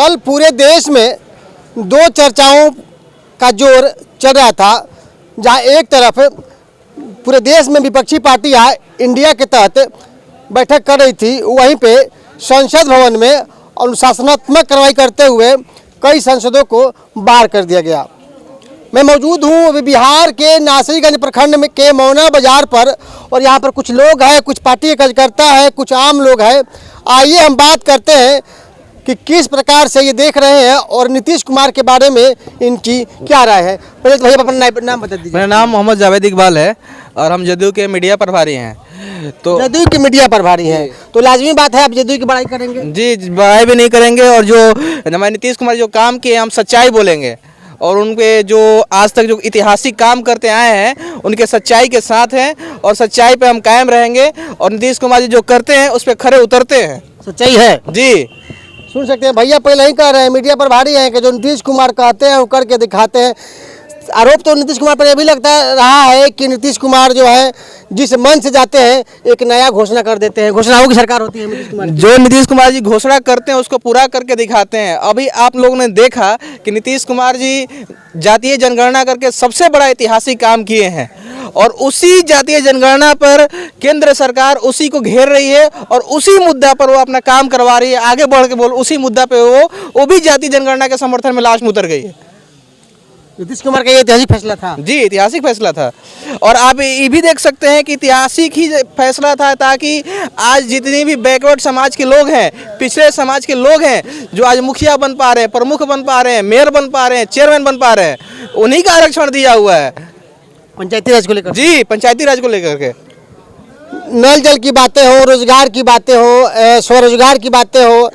कल पूरे देश में दो चर्चाओं का जोर चल रहा था, जहां एक तरफ पूरे देश में विपक्षी पार्टियां इंडिया के तहत बैठक कर रही थी, वहीं पे संसद भवन में अनुशासनात्मक कार्रवाई करते हुए कई सांसदों को बाहर कर दिया गया। मैं मौजूद हूँ अभी बिहार के नासरीगंज प्रखंड में के मौना बाजार पर, और यहाँ पर कुछ लोग हैं, कुछ पार्टी के कार्यकर्ता है, कुछ आम लोग हैं। आइए हम बात करते हैं कि किस प्रकार से ये देख रहे हैं और नीतीश कुमार के बारे में इनकी क्या राय है। पहले तो भैया अपना नाम बता दीजिए। मेरा नाम मोहम्मद जावेद इकबाल है और हम जदयू के मीडिया प्रभारी हैं। तो जदयू की मीडिया प्रभारी हैं, तो लाजमी बात है आप जदयू की बड़ाई करेंगे। जी, बड़ाई भी नहीं करेंगे, और जो हमारे नीतीश कुमार जो काम किए हम सच्चाई बोलेंगे, और उनके जो आज तक जो ऐतिहासिक काम करते आए हैं उनके सच्चाई के साथ हैं, और सच्चाई पे हम कायम रहेंगे। और नीतीश कुमार जी जो करते हैं उस पर खरे उतरते हैं। सच्चाई है जी, सुन सकते हैं भैया पहले ही कह रहे हैं, मीडिया प्रभारी हैं कि जो नीतीश कुमार कहते हैं वो करके दिखाते हैं। आरोप तो नीतीश कुमार पर यह भी लगता रहा है कि नीतीश कुमार जो है जिस मन से जाते हैं एक नया घोषणा कर देते हैं। घोषणाओं की सरकार होती है नीतीश कुमार। जो नीतीश कुमार जी घोषणा करते हैं उसको पूरा करके दिखाते हैं। अभी आप लोगों ने देखा कि नीतीश कुमार जी जातीय जनगणना करके सबसे बड़ा ऐतिहासिक काम किए हैं, और उसी जातीय जनगणना पर केंद्र सरकार उसी को घेर रही है और उसी मुद्दा पर वो अपना काम करवा रही है। आगे बढ़ के बोल उसी मुद्दा पे वो भी जातीय जनगणना के समर्थन में लास्ट में उतर गई है। नीतीश कुमार का ये ऐतिहासिक फैसला था। जी, ऐतिहासिक फैसला था, और आप ये भी देख सकते हैं कि ऐतिहासिक ही फैसला था, ताकि आज जितनी भी बैकवर्ड समाज के लोग हैं, पिछड़े समाज के लोग हैं, जो आज मुखिया बन पा रहे हैं, प्रमुख बन पा रहे हैं, मेयर बन पा रहे हैं, चेयरमैन बन पा रहे हैं, उन्हीं का आरक्षण दिया हुआ है पंचायती राज को लेकर। जी, पंचायती राज को लेकर के नल जल की बातें हो, रोजगार की बातें हो, स्वरोजगार की बातें हो,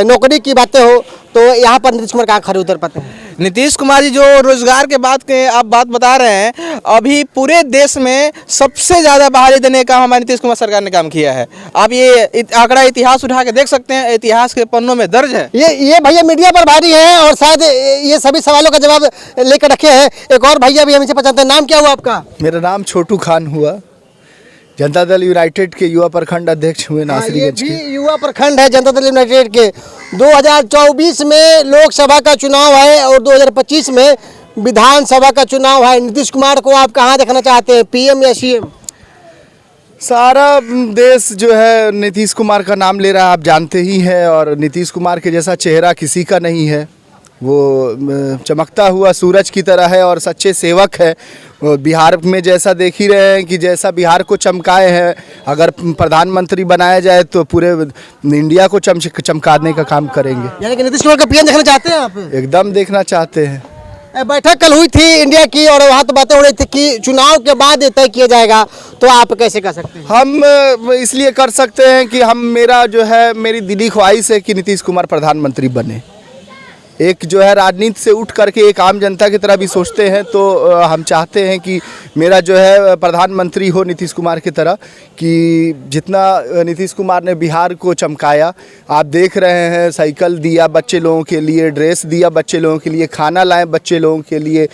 नौकरी की बातें हो, तो यहाँ पर नीतीश कुमार कहाँ खड़े उतर पाते हैं। नीतीश कुमार जी जो रोजगार के आप बात बता रहे हैं, अभी पूरे देश में सबसे ज़्यादा बहाली देने का हमारे नीतीश कुमार सरकार ने काम किया है। आप ये आंकड़ा इतिहास उठा के देख सकते हैं, इतिहास के पन्नों में दर्ज है। ये भैया मीडिया पर भारी हैं और शायद ये सभी सवालों का जवाब लेकर रखे हैं। एक और भैया भी हमसे पहचानते हैं, नाम क्या हुआ आपका? मेरा नाम छोटू खान हुआ, जनता दल यूनाइटेड के युवा प्रखंड अध्यक्ष हुए नासरीगंज के। युवा प्रखंड है जनता दल यूनाइटेड के। 2024 में लोकसभा का चुनाव है और 2025 में विधानसभा का चुनाव है। नीतीश कुमार को आप कहाँ देखना चाहते हैं, पीएम या सीएम? सारा देश जो है नीतीश कुमार का नाम ले रहा है, आप जानते ही हैं, और नीतीश कुमार के जैसा चेहरा किसी का नहीं है। वो चमकता हुआ सूरज की तरह है और सच्चे सेवक है। बिहार में जैसा देख ही रहे हैं कि जैसा बिहार को चमकाए हैं, अगर प्रधानमंत्री बनाया जाए तो पूरे इंडिया को चमकाने का काम करेंगे। यानी कि नीतीश कुमार का पीएम देखना चाहते हैं आप? एकदम देखना चाहते हैं। बैठक कल हुई थी इंडिया की, और वहाँ तो बातें हो रही थी कि चुनाव के बाद तय किया जाएगा, तो आप कैसे कर सकते हैं? हम इसलिए कर सकते हैं कि मेरी दिली ख्वाहिश है कि नीतीश कुमार प्रधानमंत्री बने। एक जो है राजनीति से उठ करके एक आम जनता की तरह भी सोचते हैं, तो हम चाहते हैं कि मेरा जो है प्रधानमंत्री हो नीतीश कुमार की तरह, कि जितना नीतीश कुमार ने बिहार को चमकाया, आप देख रहे हैं, साइकिल दिया बच्चे लोगों के लिए, ड्रेस दिया बच्चे लोगों के लिए, खाना लाए बच्चे लोगों के लिए,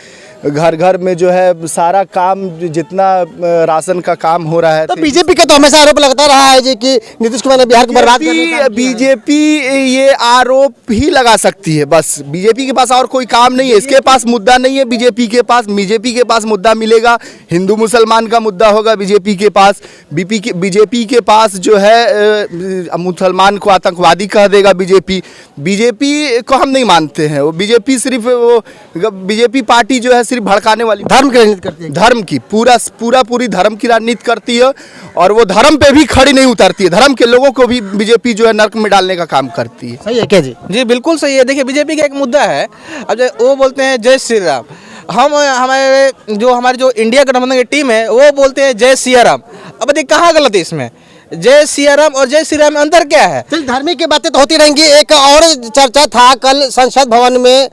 घर घर में जो है सारा काम, जितना राशन का काम हो रहा है। तो बीजेपी का तो हमेशा आरोप लगता रहा है जी कि नीतीश कुमार ने बिहार को बर्बाद कर दिया। बीजेपी ये आरोप ही लगा सकती है, बस बीजेपी के पास और कोई काम नहीं है, इसके पास मुद्दा नहीं है। बीजेपी के पास मुद्दा मिलेगा, हिंदू मुसलमान का मुद्दा होगा बीजेपी के पास। बीजेपी के पास जो है मुसलमान को आतंकवादी कह देगा बीजेपी को हम नहीं मानते हैं। वो बीजेपी पार्टी जो है सिर्फ भड़काने वाली, धर्म की राजनीति करती है, धर्म की पूरी धर्म की राजनीति करती है, और वो धर्म पे भी खड़ी नहीं उतरती है। धर्म के लोगों को भी बीजेपी जो है नर्क में डालने का काम करती है। सही है क्या जी? जी, बिल्कुल सही है। देखिए, बीजेपी का एक मुद्दा है, अब वो बोलते हैं जय श्री राम, हमारे जो इंडिया गठबंधन की टीम है वो बोलते हैं जय सिया राम। अब देखिए कहाँ गलत है इसमें, जय सिया राम और जय श्री राम में अंतर क्या है? चल, धार्मिक की बातें तो होती रहेंगी। एक और चर्चा था कल संसद भवन में,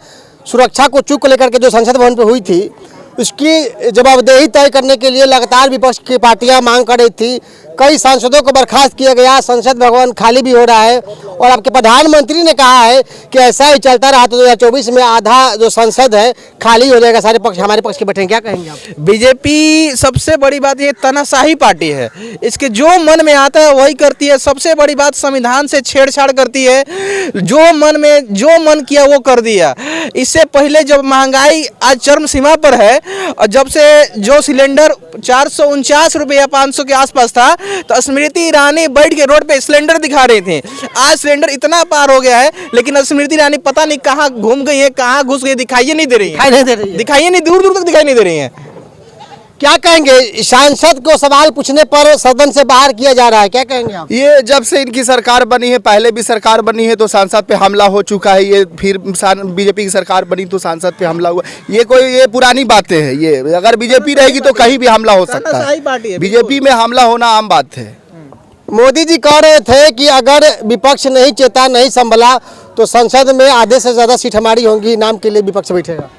सुरक्षा को चूक को लेकर के जो संसद भवन पे हुई थी, उसकी जवाबदेही तय करने के लिए लगातार विपक्ष की पार्टियां मांग कर रही थी। कई सांसदों को बर्खास्त किया गया, संसद भवन खाली भी हो रहा है और आपके प्रधानमंत्री ने कहा है कि ऐसा ही चलता रहा तो 2024 में आधा जो संसद है खाली हो जाएगा, सारे पक्ष हमारे पक्ष के बैठे। क्या कहेंगे आप? बीजेपी सबसे बड़ी बात ये तानाशाही पार्टी है, इसके जो मन में आता है वही करती है। सबसे बड़ी बात संविधान से छेड़छाड़ करती है, जो मन में जो मन किया वो कर दिया। इससे पहले जब महंगाई आज चरम सीमा पर है और जब से जो सिलेंडर 449 रुपये या 500 के आसपास था तो स्मृति ईरानी बैठ के रोड पे सिलेंडर दिखा रही थी। आज सिलेंडर इतना पार हो गया है लेकिन स्मृति ईरानी पता नहीं कहाँ घूम गई है, कहाँ घुस गई, दिखाई नहीं दे रही है, दिखाई नहीं, दूर दूर तक दिखाई नहीं दे रही है। क्या कहेंगे? सांसद को सवाल पूछने पर सदन से बाहर किया जा रहा है, क्या कहेंगे आप? ये जब से इनकी सरकार बनी है, पहले भी सरकार बनी है तो सांसद पे हमला हो चुका है, ये फिर बीजेपी की सरकार बनी तो सांसद पे हमला हुआ। ये पुरानी बातें हैं। ये अगर बीजेपी रहेगी तो कहीं भी हमला हो सकता है। बीजेपी में हमला होना आम बात है। मोदी जी कह रहे थे कि अगर विपक्ष नहीं चेता, नहीं संभला तो संसद में आधे से ज्यादा सीट हमारी होंगी, नाम के लिए विपक्ष बैठेगा।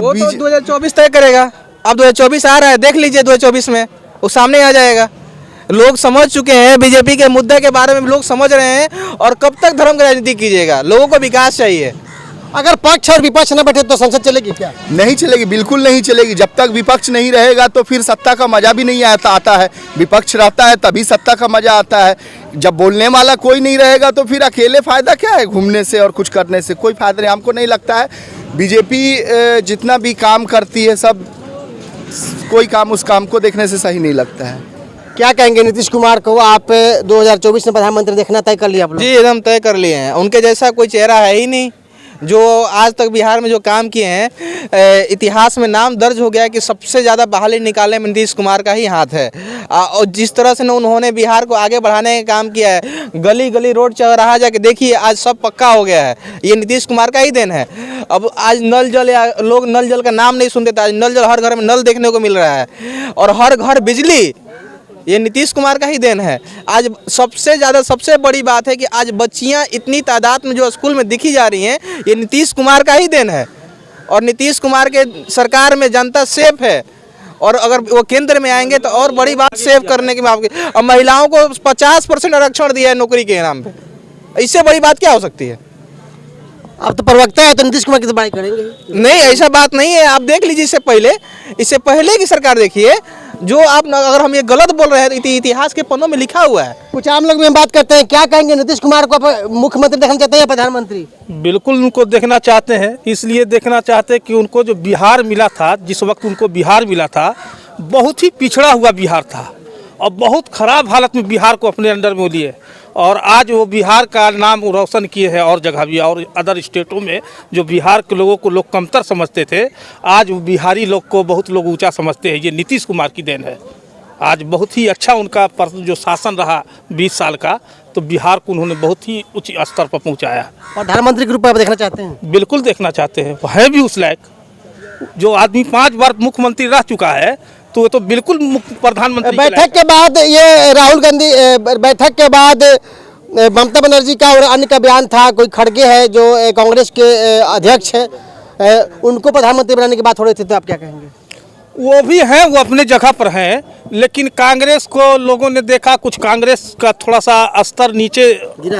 वो तो 2024 तय करेगा। अब 2024 आ रहा है, देख लीजिए 2024 में वो सामने आ जाएगा। लोग समझ चुके हैं, बीजेपी के मुद्दे के बारे में लोग समझ रहे हैं। और कब तक धर्म की राजनीति कीजिएगा? लोगों को विकास चाहिए। अगर पक्ष और विपक्ष न बैठे तो संसद चलेगी क्या? नहीं चलेगी, बिल्कुल नहीं चलेगी। जब तक विपक्ष नहीं रहेगा तो फिर सत्ता का मजा भी नहीं आता है। विपक्ष रहता है तभी सत्ता का मजा आता है। जब बोलने वाला कोई नहीं रहेगा तो फिर अकेले फायदा क्या है? घूमने से और कुछ करने से कोई फायदा नहीं। हमको नहीं लगता है बीजेपी जितना भी काम करती है सब कोई काम उस काम को देखने से सही नहीं लगता है। क्या कहेंगे नीतीश कुमार को? आप 2024 में प्रधानमंत्री देखना तय कर लिया आप लोग? जी एकदम तय कर लिए हैं। उनके जैसा कोई चेहरा है ही नहीं जो आज तक बिहार में जो काम किए हैं। इतिहास में नाम दर्ज हो गया है कि सबसे ज़्यादा बहाली निकालने में नीतीश कुमार का ही हाथ है। और जिस तरह से उन्होंने बिहार को आगे बढ़ाने का काम किया है, गली गली रोड चौराहा जाके देखिए आज सब पक्का हो गया है। ये नीतीश कुमार का ही देन है। अब आज नल जल या लोग नल जल का नाम नहीं सुनते थे, आज नल जल हर घर में नल देखने को मिल रहा है और हर घर बिजली, ये नीतीश कुमार का ही देन है। आज सबसे ज़्यादा सबसे बड़ी बात है कि आज बच्चियां इतनी तादाद में जो स्कूल में दिखी जा रही हैं, ये नीतीश कुमार का ही देन है। और नीतीश कुमार के सरकार में जनता सेफ है और अगर वो केंद्र में आएंगे तो और बड़ी बात सेव करने की बात। अब महिलाओं को 50% आरक्षण दिया है नौकरी के नाम पे, इससे बड़ी बात क्या हो सकती है? आप तो प्रवक्ता है तो नीतीश कुमार की तो बड़ाई करेंगे। नहीं, ऐसा बात नहीं है। आप देख लीजिए इससे पहले की सरकार देखिए। जो आप अगर हम ये गलत बोल रहे हैं तो इतिहास के पन्नों में लिखा हुआ है। कुछ आम लोग में बात करते हैं, क्या कहेंगे? नीतीश कुमार को आप मुख्यमंत्री देखना चाहते हैं या प्रधानमंत्री? बिल्कुल उनको देखना चाहते हैं। इसलिए देखना चाहते हैं कि उनको जो बिहार मिला था, जिस वक्त उनको बिहार मिला था, बहुत ही पिछड़ा हुआ बिहार था और बहुत ख़राब हालत में बिहार को अपने अंडर में लिए और आज वो बिहार का नाम रोशन किए हैं। और जगह भी और अदर स्टेटों में जो बिहार के लोगों को लोग कमतर समझते थे, आज वो बिहारी लोग को बहुत लोग ऊंचा समझते हैं। ये नीतीश कुमार की देन है। आज बहुत ही अच्छा उनका जो शासन रहा 20 साल का, तो बिहार को उन्होंने बहुत ही उच्च स्तर पर पहुंचाया। प्रधानमंत्री के रूप में आप देखना चाहते हैं? बिल्कुल देखना चाहते हैं। है भी उस लायक। जो आदमी 5 बार मुख्यमंत्री रह चुका है तो तो बिल्कुल प्रधानमंत्री। बैठक के बाद ये राहुल गांधी, बैठक के बाद ममता बनर्जी का और अन्य का बयान था, कोई खड़गे है जो कांग्रेस के अध्यक्ष है, उनको प्रधानमंत्री बनाने की बात हो रही थी, तो आप क्या कहेंगे? वो भी हैं, वो अपने जगह पर हैं, लेकिन कांग्रेस को लोगों ने देखा, कुछ कांग्रेस का थोड़ा सा स्तर नीचे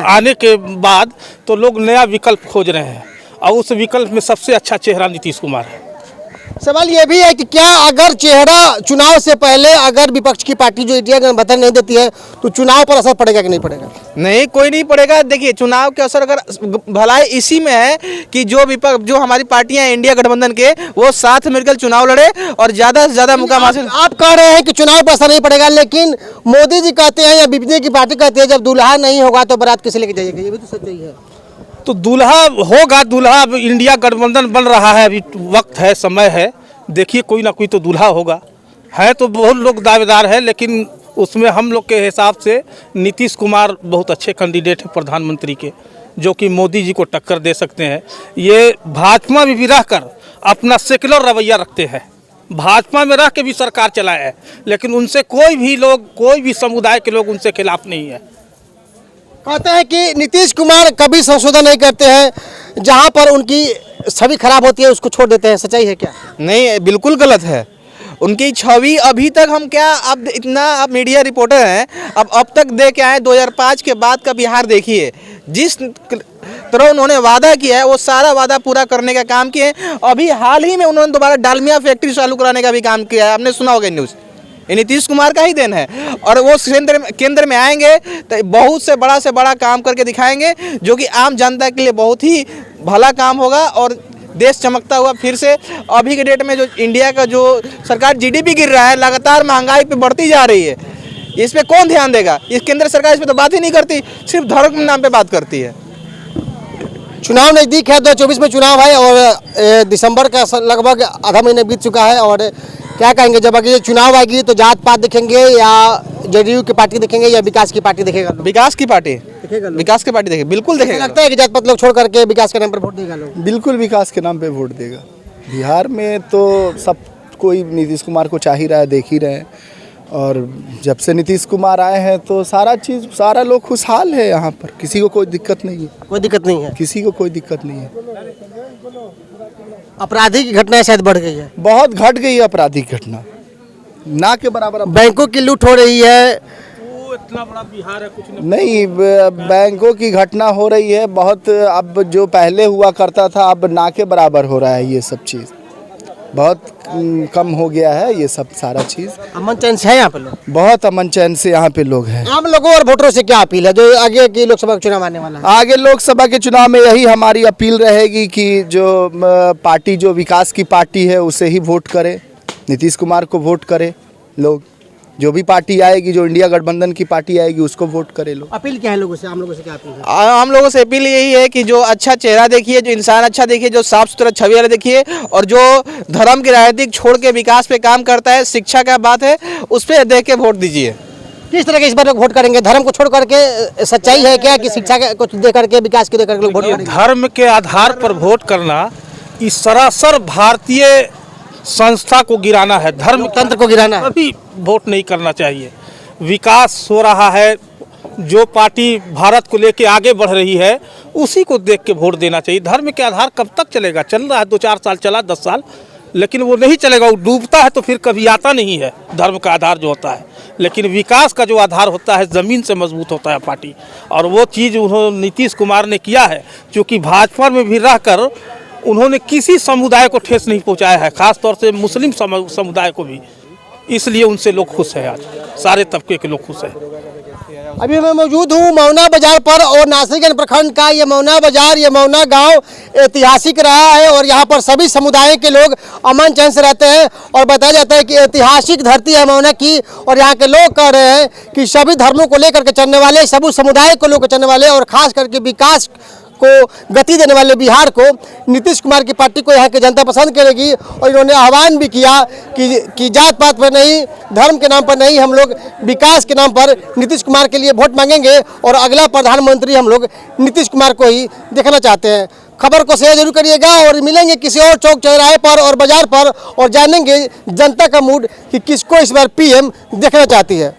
आने के बाद तो लोग नया विकल्प खोज रहे हैं और उस विकल्प में सबसे अच्छा चेहरा नीतीश कुमार है। सवाल ये भी है कि क्या अगर चेहरा चुनाव से पहले अगर विपक्ष की पार्टी जो इंडिया गठबंधन नहीं देती है तो चुनाव पर असर पड़ेगा कि नहीं पड़ेगा? नहीं, कोई नहीं पड़ेगा। देखिए चुनाव के असर अगर भलाई इसी में है कि जो विपक्ष जो हमारी पार्टियां इंडिया गठबंधन के वो साथ मिलकर चुनाव लड़े और ज़्यादा से ज़्यादा मुकाम हासिल। आप कह रहे हैं कि चुनाव पर असर नहीं पड़ेगा, लेकिन मोदी जी कहते हैं या बीजेपी की पार्टी कहती है जब दूल्हा नहीं होगा तो बारात किसे लेके जाइएगा, ये भी तो सच्चाई है। तो दूल्हा होगा, दूल्हा इंडिया गठबंधन बन रहा है, अभी वक्त है, समय है, देखिए कोई ना कोई तो दूल्हा होगा। है तो बहुत लोग दावेदार है, लेकिन उसमें हम लोग के हिसाब से नीतीश कुमार बहुत अच्छे कैंडिडेट हैं प्रधानमंत्री के, जो कि मोदी जी को टक्कर दे सकते हैं। ये भाजपा में भी रहकर अपना सेकुलर रवैया रखते हैं, भाजपा में रह के भी सरकार चलाए है, लेकिन उनसे कोई भी लोग, कोई भी समुदाय के लोग उनसे खिलाफ नहीं है। कहते हैं कि नीतीश कुमार कभी संशोधन नहीं करते हैं, जहां पर उनकी छवि खराब होती है उसको छोड़ देते हैं, सच्चाई है क्या? नहीं, बिल्कुल गलत है। उनकी छवि अभी तक हम क्या, अब इतना आप मीडिया रिपोर्टर हैं, अब तक दे के आए 2005 के बाद का बिहार देखिए। जिस तरह उन्होंने वादा किया है वो सारा वादा पूरा करने का काम किए। अभी हाल ही में उन्होंने दोबारा डालमिया फैक्ट्री चालू कराने का भी काम किया है, आपने सुना होगा न्यूज़। ये नीतीश कुमार का ही देन है। और वो केंद्र में आएंगे तो बहुत से बड़ा काम करके दिखाएंगे, जो कि आम जनता के लिए बहुत ही भला काम होगा और देश चमकता हुआ फिर से। अभी के डेट में जो इंडिया का जो सरकार जीडीपी गिर रहा है, लगातार महंगाई पे बढ़ती जा रही है, इस पे कौन ध्यान देगा? इस केंद्र सरकार इस पे तो बात ही नहीं करती, सिर्फ धर्म के नाम पे बात करती है। चुनाव नज़दीक है, 2024 में चुनाव है और दिसंबर का लगभग आधा महीने बीत चुका है। और क्या कहेंगे, जब अगर ये चुनाव आएगी तो जात पात दिखेंगे या जेडीयू की पार्टी दिखेंगे या विकास की पार्टी दिखेगा? विकास की पार्टी देखेगा, बिल्कुल देखेगा। लगता है कि जात पात लोग छोड़ करके विकास के नाम पर वोट देगा लोग? बिल्कुल विकास के नाम पे वोट देगा। बिहार में तो सब कोई नीतीश कुमार को चाह ही रहा है, देख ही रहे हैं। और जब से नीतीश कुमार आए हैं तो सारा लोग खुशहाल है यहाँ पर, किसी को कोई दिक्कत नहीं है। कोई दिक्कत नहीं है, किसी को कोई दिक्कत नहीं है। आपराधिक की घटनाएं शायद बढ़ गई है, बहुत घट गई है आपराधिक घटना, ना के बराबर। बैंकों की लूट हो रही है। वो इतना बड़ा बिहार है, कुछ नहीं, बैंकों की घटना हो रही है बहुत। अब जो पहले हुआ करता था अब ना के बराबर हो रहा है। ये सब चीज़ बहुत कम हो गया है। ये सब सारा चीज़ अमन चैन से है यहाँ पे लोग, बहुत अमन चैन से यहाँ पे लोग हैं। आम लोगों और वोटरों से क्या अपील है जो आगे की लोकसभा चुनाव आने वाला है? आगे लोकसभा के चुनाव में यही हमारी अपील रहेगी कि जो पार्टी जो विकास की पार्टी है उसे ही वोट करे, नीतीश कुमार को वोट करे लोग। जो भी पार्टी आएगी, जो इंडिया गठबंधन की पार्टी आएगी उसको वोट करे लोग। अपील क्या है लोगों से, आम लोगों से क्या अपील है? आम लोगों से अपील यही है कि जो अच्छा चेहरा देखिए, जो इंसान अच्छा देखिए, जो साफ सुथरा छवि वाला देखिए, और जो धर्म की राजनीति छोड़ के विकास पे काम करता है, शिक्षा का बात है, उस पर देख के वोट दीजिए। किस तरह के इस बार लोग वोट करेंगे? धर्म को छोड़ करके? सच्चाई है क्या कि शिक्षा को दे करके, विकास को दे करके लोग वोट करेंगे? धर्म के आधार पर वोट करना इस सरासर भारतीय संस्था को गिराना है, धर्म तंत्र को गिराना है। कभी वोट नहीं करना चाहिए। विकास हो रहा है, जो पार्टी भारत को लेके आगे बढ़ रही है उसी को देख के वोट देना चाहिए। धर्म के आधार कब तक चलेगा? चल रहा है 2-4 साल चला, 10 साल, लेकिन वो नहीं चलेगा। वो डूबता है तो फिर कभी आता नहीं है धर्म का आधार जो होता है। लेकिन विकास का जो आधार होता है ज़मीन से मजबूत होता है पार्टी, और वो चीज़ उन्होंने नीतीश कुमार ने किया है। क्योंकि भाजपा में भी रहकर उन्होंने किसी समुदाय को ठेस नहीं पहुंचाया है, खास तौर से मुस्लिम समुदाय को भी। इसलिए उनसे लोग खुश हैं, आज सारे तबके के लोग खुश हैं। अभी मैं मौजूद हूँ मौना बाजार पर, और नासिरगंज प्रखंड का ये मौना बाजार, ये मौना गांव ऐतिहासिक रहा है और यहाँ पर सभी समुदाय के लोग अमन चैन से रहते हैं। और बताया जाता है कि ऐतिहासिक धरती है मौना की, और यहाँ के लोग कह रहे हैं कि सभी धर्मों को लेकर के चलने वाले, सभी समुदाय को लेकर चलने वाले और खास करके विकास को गति देने वाले बिहार को, नीतीश कुमार की पार्टी को यहाँ की जनता पसंद करेगी। और इन्होंने आह्वान भी किया कि जात पात पर नहीं, धर्म के नाम पर नहीं, हम लोग विकास के नाम पर नीतीश कुमार के लिए वोट मांगेंगे और अगला प्रधानमंत्री हम लोग नीतीश कुमार को ही देखना चाहते हैं। खबर को शेयर जरूर करिएगा और मिलेंगे किसी और चौक चौराहे पर और बाजार पर, और जानेंगे जनता का मूड कि किसको इस बार पीएम देखना चाहती है।